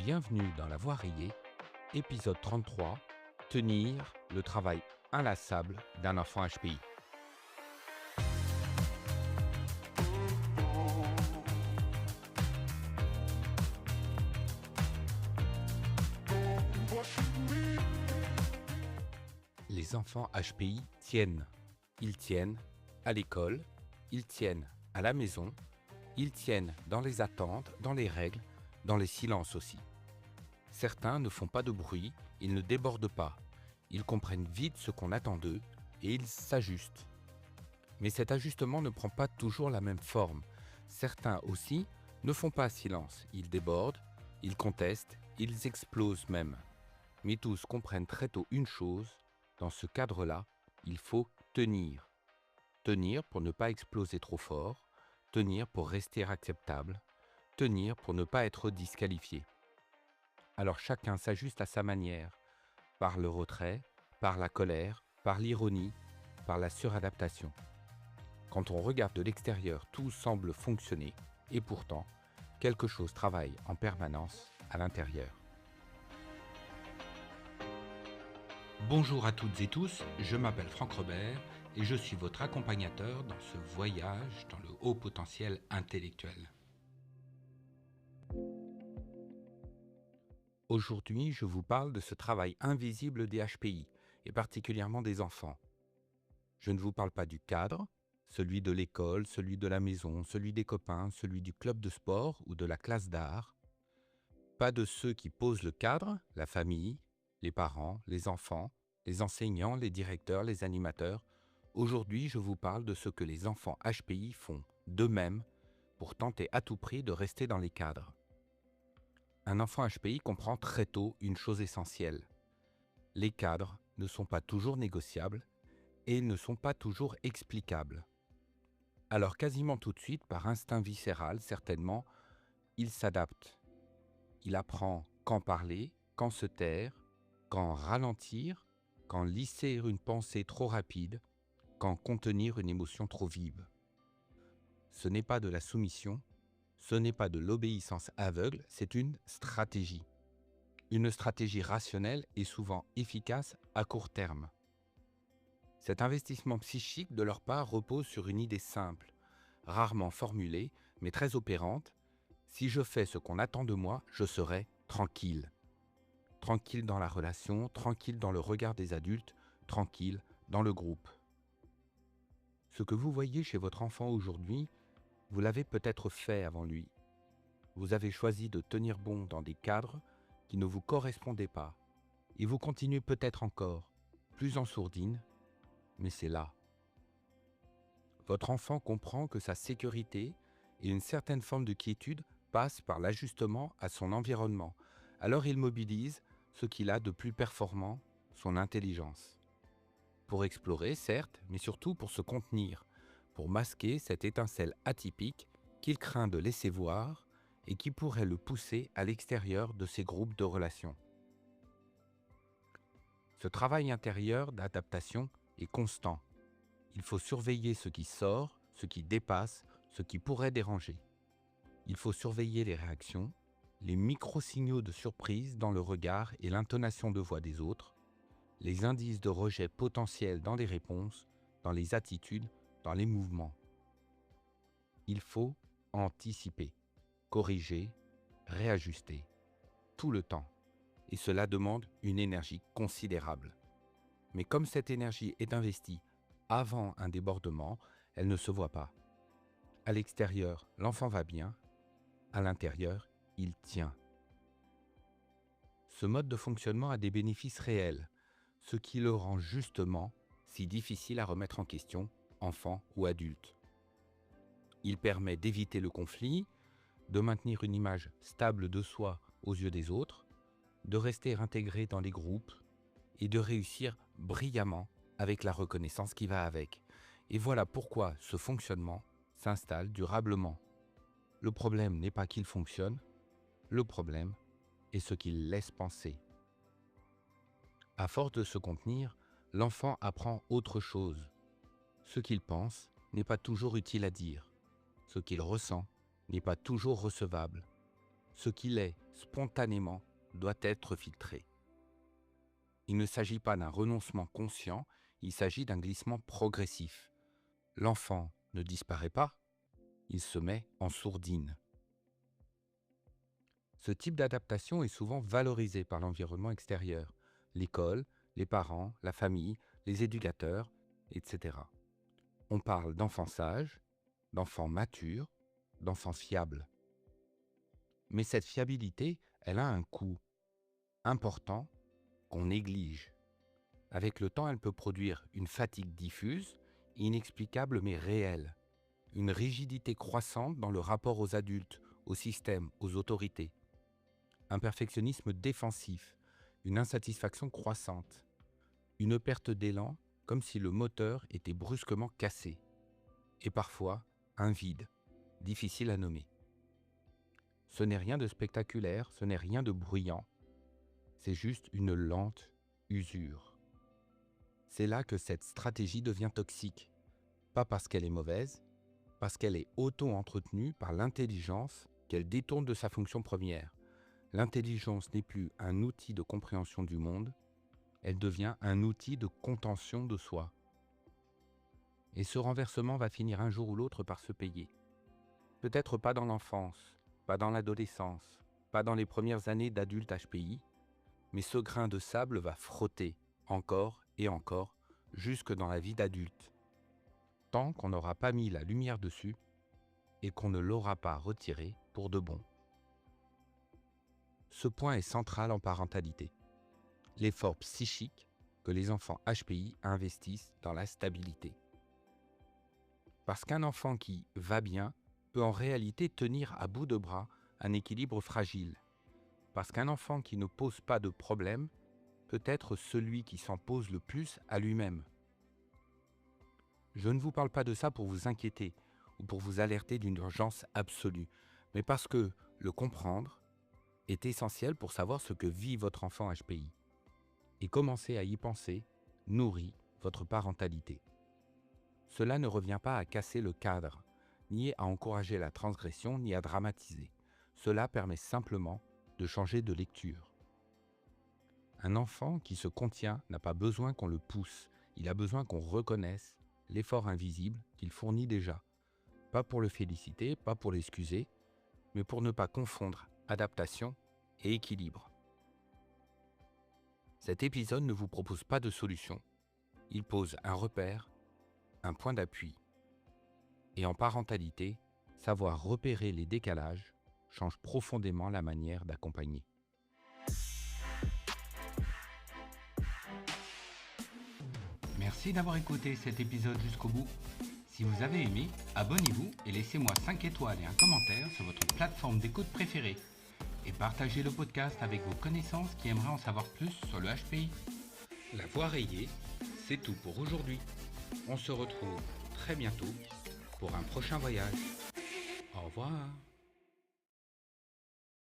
Bienvenue dans La Voix rayée, épisode 33, tenir le travail inlassable d'un enfant HPI. Les enfants HPI tiennent. Ils tiennent à l'école, ils tiennent à la maison, ils tiennent dans les attentes, dans les règles, dans les silences aussi. Certains ne font pas de bruit, ils ne débordent pas. Ils comprennent vite ce qu'on attend d'eux et ils s'ajustent. Mais cet ajustement ne prend pas toujours la même forme. Certains aussi ne font pas silence, ils débordent, ils contestent, ils explosent même. Mais tous comprennent très tôt une chose, dans ce cadre-là, il faut tenir. Tenir pour ne pas exploser trop fort, tenir pour rester acceptable, tenir pour ne pas être disqualifié. Alors chacun s'ajuste à sa manière, par le retrait, par la colère, par l'ironie, par la suradaptation. Quand on regarde de l'extérieur, tout semble fonctionner, et pourtant, quelque chose travaille en permanence à l'intérieur. Bonjour à toutes et tous, je m'appelle Franck Robert et je suis votre accompagnateur dans ce voyage dans le haut potentiel intellectuel. Aujourd'hui, je vous parle de ce travail invisible des HPI, et particulièrement des enfants. Je ne vous parle pas du cadre, celui de l'école, celui de la maison, celui des copains, celui du club de sport ou de la classe d'art. Pas de ceux qui posent le cadre, la famille, les parents, les enfants, les enseignants, les directeurs, les animateurs. Aujourd'hui, je vous parle de ce que les enfants HPI font d'eux-mêmes pour tenter à tout prix de rester dans les cadres. Un enfant HPI comprend très tôt une chose essentielle. Les cadres ne sont pas toujours négociables et ne sont pas toujours explicables. Alors quasiment tout de suite, par instinct viscéral certainement, il s'adapte. Il apprend quand parler, quand se taire, quand ralentir, quand lisser une pensée trop rapide, quand contenir une émotion trop vive. Ce n'est pas de la soumission, ce n'est pas de l'obéissance aveugle, c'est une stratégie. Une stratégie rationnelle et souvent efficace à court terme. Cet investissement psychique de leur part repose sur une idée simple, rarement formulée, mais très opérante. Si je fais ce qu'on attend de moi, je serai tranquille. Tranquille dans la relation, tranquille dans le regard des adultes, tranquille dans le groupe. Ce que vous voyez chez votre enfant aujourd'hui, vous l'avez peut-être fait avant lui. Vous avez choisi de tenir bon dans des cadres qui ne vous correspondaient pas. Et vous continuez peut-être encore, plus en sourdine, mais c'est là. Votre enfant comprend que sa sécurité et une certaine forme de quiétude passent par l'ajustement à son environnement. Alors il mobilise ce qu'il a de plus performant, son intelligence. Pour explorer, certes, mais surtout pour se contenir, pour masquer cette étincelle atypique qu'il craint de laisser voir et qui pourrait le pousser à l'extérieur de ses groupes de relations. Ce travail intérieur d'adaptation est constant. Il faut surveiller ce qui sort, ce qui dépasse, ce qui pourrait déranger. Il faut surveiller les réactions, les micro-signaux de surprise dans le regard et l'intonation de voix des autres, les indices de rejet potentiels dans les réponses, dans les attitudes, dans les mouvements. Il faut anticiper, corriger, réajuster, tout le temps. Et cela demande une énergie considérable. Mais comme cette énergie est investie avant un débordement, elle ne se voit pas. À l'extérieur, l'enfant va bien. À l'intérieur, il tient. Ce mode de fonctionnement a des bénéfices réels, ce qui le rend justement si difficile à remettre en question, enfant ou adulte. Il permet d'éviter le conflit, de maintenir une image stable de soi aux yeux des autres, de rester intégré dans les groupes et de réussir brillamment avec la reconnaissance qui va avec. Et voilà pourquoi ce fonctionnement s'installe durablement. Le problème n'est pas qu'il fonctionne, le problème est ce qu'il laisse penser. À force de se contenir, l'enfant apprend autre chose. Ce qu'il pense n'est pas toujours utile à dire. Ce qu'il ressent n'est pas toujours recevable. Ce qu'il est spontanément, doit être filtré. Il ne s'agit pas d'un renoncement conscient, il s'agit d'un glissement progressif. L'enfant ne disparaît pas, il se met en sourdine. Ce type d'adaptation est souvent valorisé par l'environnement extérieur, l'école, les parents, la famille, les éducateurs, etc. On parle d'enfants sages, d'enfants matures, d'enfants fiables. Mais cette fiabilité, elle a un coût important qu'on néglige. Avec le temps, elle peut produire une fatigue diffuse, inexplicable mais réelle, une rigidité croissante dans le rapport aux adultes, au système, aux autorités, un perfectionnisme défensif, une insatisfaction croissante, une perte d'élan comme si le moteur était brusquement cassé, et parfois un vide, difficile à nommer. Ce n'est rien de spectaculaire, ce n'est rien de bruyant, c'est juste une lente usure. C'est là que cette stratégie devient toxique, pas parce qu'elle est mauvaise, parce qu'elle est auto-entretenue par l'intelligence qu'elle détourne de sa fonction première. L'intelligence n'est plus un outil de compréhension du monde, elle devient un outil de contention de soi. Et ce renversement va finir un jour ou l'autre par se payer. Peut-être pas dans l'enfance, pas dans l'adolescence, pas dans les premières années d'adulte HPI, mais ce grain de sable va frotter encore et encore jusque dans la vie d'adulte, tant qu'on n'aura pas mis la lumière dessus et qu'on ne l'aura pas retiré pour de bon. Ce point est central en parentalité. L'effort psychique que les enfants HPI investissent dans la stabilité. Parce qu'un enfant qui va bien peut en réalité tenir à bout de bras un équilibre fragile. Parce qu'un enfant qui ne pose pas de problème peut être celui qui s'en pose le plus à lui-même. Je ne vous parle pas de ça pour vous inquiéter ou pour vous alerter d'une urgence absolue, mais parce que le comprendre est essentiel pour savoir ce que vit votre enfant HPI. Et commencer à y penser nourrit votre parentalité. Cela ne revient pas à casser le cadre, ni à encourager la transgression, ni à dramatiser. Cela permet simplement de changer de lecture. Un enfant qui se contient n'a pas besoin qu'on le pousse, il a besoin qu'on reconnaisse l'effort invisible qu'il fournit déjà. Pas pour le féliciter, pas pour l'excuser, mais pour ne pas confondre adaptation et équilibre. Cet épisode ne vous propose pas de solution. Il pose un repère, un point d'appui. Et en parentalité, savoir repérer les décalages change profondément la manière d'accompagner. Merci d'avoir écouté cet épisode jusqu'au bout. Si vous avez aimé, abonnez-vous et laissez-moi 5 étoiles et un commentaire sur votre plateforme d'écoute préférée. Et partagez le podcast avec vos connaissances qui aimeraient en savoir plus sur le HPI. La voix rayée, c'est tout pour aujourd'hui. On se retrouve très bientôt pour un prochain voyage. Au revoir.